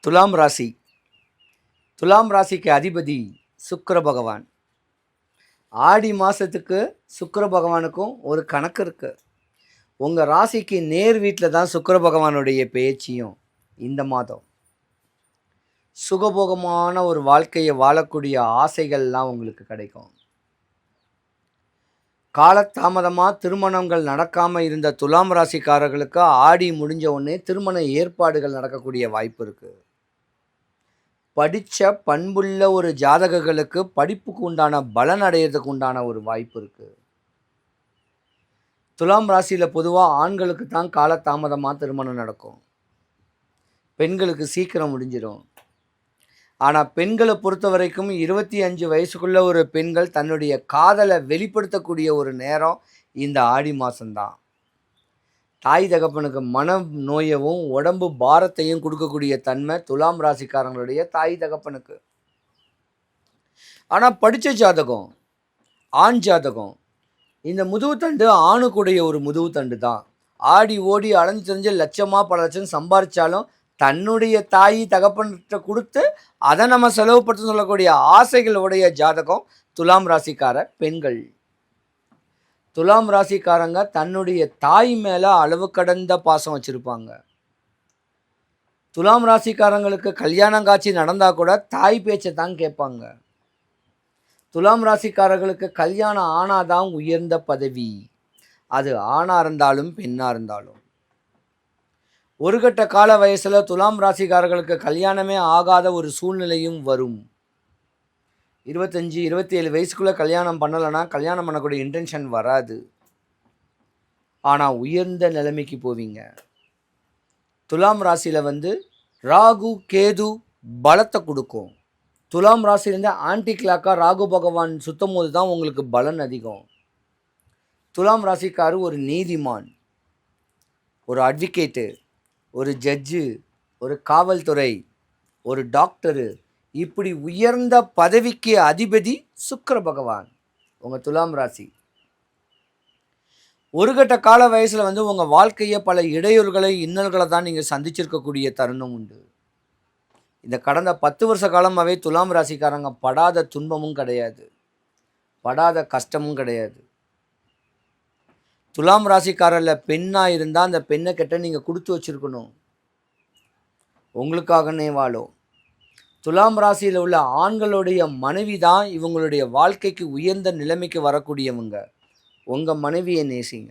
துலாம் ராசி. துலாம் ராசிக்கு அதிபதி சுக்கிர பகவான். ஆடி மாதத்துக்கு சுக்கிர பகவானுக்கும் ஒரு கணக்கு இருக்குது. உங்கள் ராசிக்கு நேர் வீட்டில் தான் சுக்கிர பகவானுடைய பேச்சியும். இந்த மாதம் சுகபோகமான ஒரு வாழ்க்கையை வாழக்கூடிய ஆசைகள்லாம் உங்களுக்கு கிடைக்கும். காலதாமதமாக திருமணங்கள் நடக்காமல் இருந்த துலாம் ராசிக்காரர்களுக்கு ஆடி முடிஞ்ச உடனே திருமண ஏற்பாடுகள் நடக்கக்கூடிய வாய்ப்பு இருக்குது. படித்த பண்புள்ள ஒரு ஜாதகர்களுக்கு படிப்புக்கு உண்டான பலன் அடையிறதுக்கு உண்டான ஒரு வாய்ப்பு இருக்குது. துலாம் ராசியில் பொதுவாக ஆண்களுக்கு தான் காலதாமதமாக திருமணம் நடக்கும், பெண்களுக்கு சீக்கிரம் முடிஞ்சிடும். ஆனால் பெண்களை பொறுத்த வரைக்கும் 25 வயசுக்குள்ள ஒரு பெண்கள் தன்னுடைய காதலை வெளிப்படுத்தக்கூடிய ஒரு நேரம் இந்த ஆடி மாதம்தான். தாய் தகப்பனுக்கு மன நோயவும் உடம்பு பாரத்தையும் கொடுக்கக்கூடிய தன்மை துலாம் ராசிக்காரங்களுடைய தாய் தகப்பனுக்கு. ஆனால் படித்த ஜாதகம், ஆண் ஜாதகம், இந்த முதுகுத்தண்டு ஆணுக்குடைய ஒரு முதுகுத்தண்டு தான். ஆடி ஓடி அலைஞ்சு தெரிஞ்ச லட்சமாக பல லட்சம் சம்பாதிச்சாலும் தன்னுடைய தாய் தகப்பன்கிட்ட கொடுத்து அதை நம்ம செலவுப்படுத்த சொல்லக்கூடிய ஆசைகளுடைய ஜாதகம் துலாம் ராசிக்கார பெண்கள். துலாம் ராசிக்காரங்க தன்னுடைய தாய் மேலே அளவு கடந்த பாசம் வச்சுருப்பாங்க. துலாம் ராசிக்காரங்களுக்கு கல்யாணம் காட்சி நடந்தால் கூட தாய் பேச்சை தான் கேட்பாங்க. துலாம் ராசிக்காரர்களுக்கு கல்யாணம் ஆனாதான் உயர்ந்த பதவி, அது ஆணாக இருந்தாலும் பெண்ணாக இருந்தாலும். ஒரு கட்ட கால வயசில் துலாம் ராசிக்காரர்களுக்கு கல்யாணமே ஆகாத ஒரு சூழ்நிலையும் வரும். 25 27 வயசுக்குள்ளே கல்யாணம் பண்ணலைன்னா கல்யாணம் பண்ணக்கூடிய இன்டென்ஷன் வராது. ஆனால் உயர்ந்த நிலைமைக்கு போவீங்க. துலாம் ராசியில் ராகு கேது பலத்தை கொடுக்கும். துலாம் ராசியிலேருந்து ஆன்டி கிளாக்காக ராகு பகவான் சுத்தம் போது தான் உங்களுக்கு பலன் அதிகம். துலாம் ராசிக்காரு ஒரு நீதிமான், ஒரு அட்வொகேட்டு, ஒரு ஜட்ஜு, ஒரு காவல்துறை, ஒரு டாக்டரு, இப்படி உயர்ந்த பதவிக்கு அதிபதி சுக்கிர பகவான். உங்கள் துலாம் ராசி ஒரு கட்ட கால வயசில் உங்கள் வாழ்க்கையை பல இடையூறுகளை இன்னல்களை தான் நீங்கள் சந்திச்சிருக்கக்கூடிய தருணம் உண்டு. இந்த கடந்த 10 வருஷ காலமாகவே துலாம் ராசிக்காரங்க படாத துன்பமும் கிடையாது, படாத கஷ்டமும் கிடையாது. துலாம் ராசிக்காரில் பெண்ணாக இருந்தால் அந்த பெண்ணை கிட்ட நீங்கள் கொடுத்து வச்சுருக்கணும், உங்களுக்காகனே வாழும். துலாம் ராசியில் உள்ள ஆண்களுடைய மனைவி தான் இவங்களுடைய வாழ்க்கைக்கு உயர்ந்த நிலைமைக்கு வரக்கூடியவங்க. உங்கள் மனைவியை நேசிங்க.